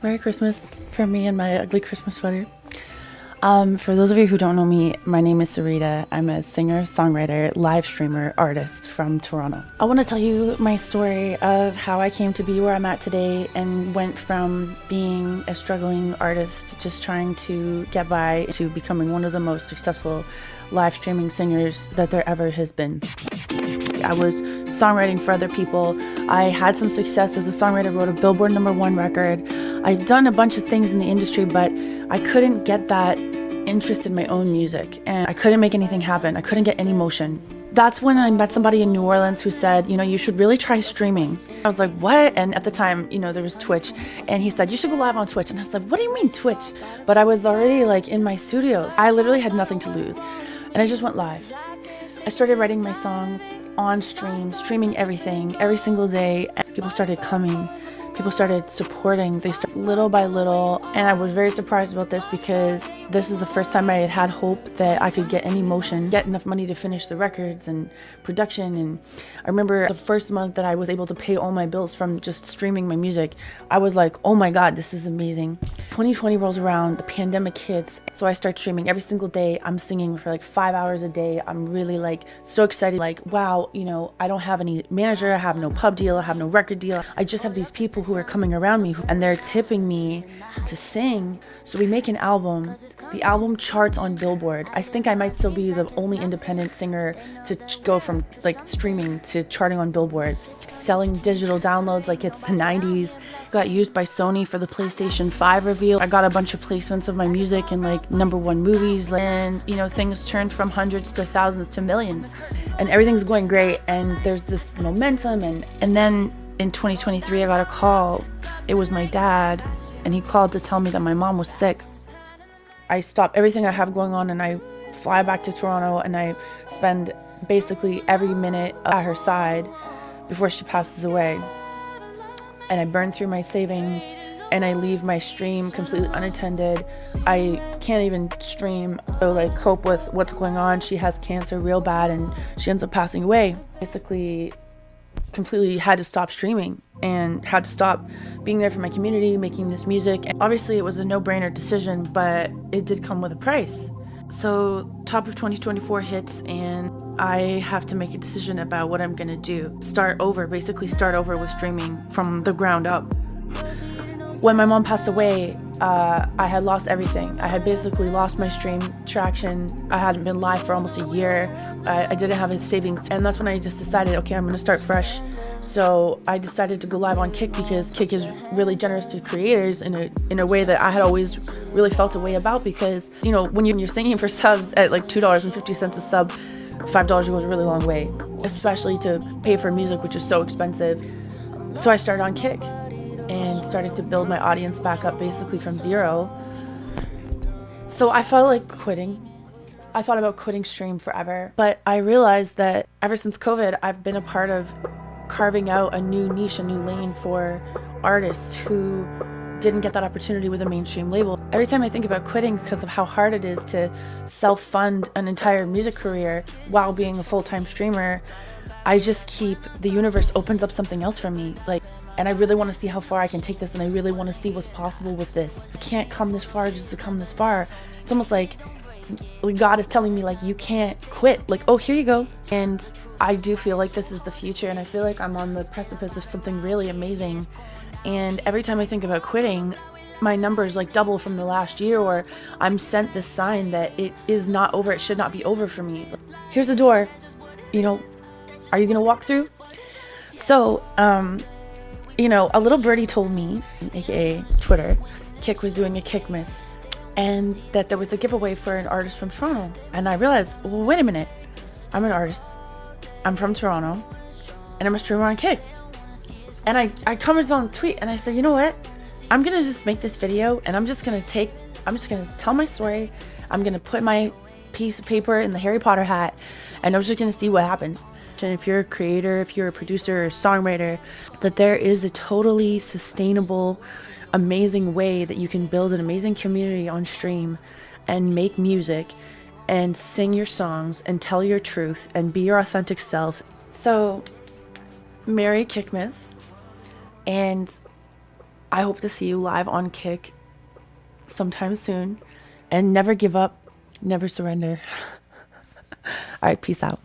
Merry Christmas from me and my ugly Christmas sweater. For those of you who don't know me, my name is Sarita. I'm a singer, songwriter, live streamer, artist from Toronto. I want to tell you my story of how I came to be where I'm at today and went from being a struggling artist, just trying to get by, to becoming one of the most successful live streaming singers that there ever has been. I was songwriting for other people. I had some success as a songwriter, wrote a Billboard #1 record. I've done a bunch of things in the industry, but I couldn't get that interest in my own music, and I couldn't make anything happen. I couldn't get any motion. That's when I met somebody in New Orleans who said, you should really try streaming. I was like, what? And at the time, there was Twitch, and he said, you should go live on Twitch. And I was like, what do you mean Twitch? But I was already in my studios. I literally had nothing to lose, and I just went live. I started writing my songs on streaming everything, every single day. And people started coming. People started supporting. They started little by little. And I was very surprised about this because this is the first time I had hope that I could get any motion, get enough money to finish the records and production. And I remember the first month that I was able to pay all my bills from just streaming my music. I was like, oh my God, this is amazing. 2020 rolls around, the pandemic hits. So I start streaming every single day. I'm singing for 5 hours a day. I'm really so excited. Wow, I don't have any manager. I have no pub deal. I have no record deal. I just have these people who are coming around me and they're tipping me to sing. So we make an album. The album charts on Billboard. I think I might still be the only independent singer to go from streaming to charting on Billboard. Selling digital downloads like it's the 90s. Got used by Sony for the PlayStation 5 reveal. I got a bunch of placements of my music in #1 movies, and things turned from hundreds to thousands to millions, and everything's going great, and there's this momentum. And then in 2023 I got a call. It was my dad, and he called to tell me that my mom was sick. I stop everything I have going on and I fly back to Toronto, and I spend basically every minute at her side before she passes away. And I burn through my savings, and I leave my stream completely unattended. I can't even stream or cope with what's going on. She has cancer real bad, and she ends up passing away. Basically completely had to stop streaming and had to stop being there for my community, making this music. And obviously it was a no-brainer decision, but it did come with a price. So top of 2024 hits, and I have to make a decision about what I'm gonna do. Basically start over with streaming from the ground up. When my mom passed away, I had lost everything. I had basically lost my stream traction. I hadn't been live for almost a year. I didn't have any savings, and that's when I just decided, okay, I'm gonna start fresh. So I decided to go live on Kick because Kick is really generous to creators in a way that I had always really felt a way about, because when you're singing for subs at $2.50 a sub, $5 goes a really long way, especially to pay for music, which is so expensive. So I started on Kick and started to build my audience back up basically from zero. So I felt like quitting. I thought about quitting stream forever, but I realized that ever since COVID, I've been a part of carving out a new niche, a new lane for artists who didn't get that opportunity with a mainstream label. Every time I think about quitting because of how hard it is to self-fund an entire music career while being a full-time streamer, the universe opens up something else for me. And I really want to see how far I can take this, and I really want to see what's possible with this. You can't come this far just to come this far. It's almost like God is telling me, you can't quit. Oh, here you go. And I do feel like this is the future, and I feel like I'm on the precipice of something really amazing. And every time I think about quitting, my numbers double from the last year, or I'm sent this sign that it is not over. It should not be over for me. Here's the door. Are you gonna walk through? So, a little birdie told me, aka Twitter, Kick was doing a Kickmas, and that there was a giveaway for an artist from Toronto. And I realized, well, wait a minute. I'm an artist. I'm from Toronto, and I'm a streamer on Kick. And I commented on the tweet, and I said, you know what? I'm gonna just make this video, and I'm just gonna tell my story. I'm gonna put my piece of paper in the Harry Potter hat, and I'm just gonna see what happens. And if you're a creator, if you're a producer or a songwriter, that there is a totally sustainable, amazing way that you can build an amazing community on stream and make music and sing your songs and tell your truth and be your authentic self. So, Merry Kickmas. And I hope to see you live on Kick sometime soon. And never give up, never surrender. All right, peace out.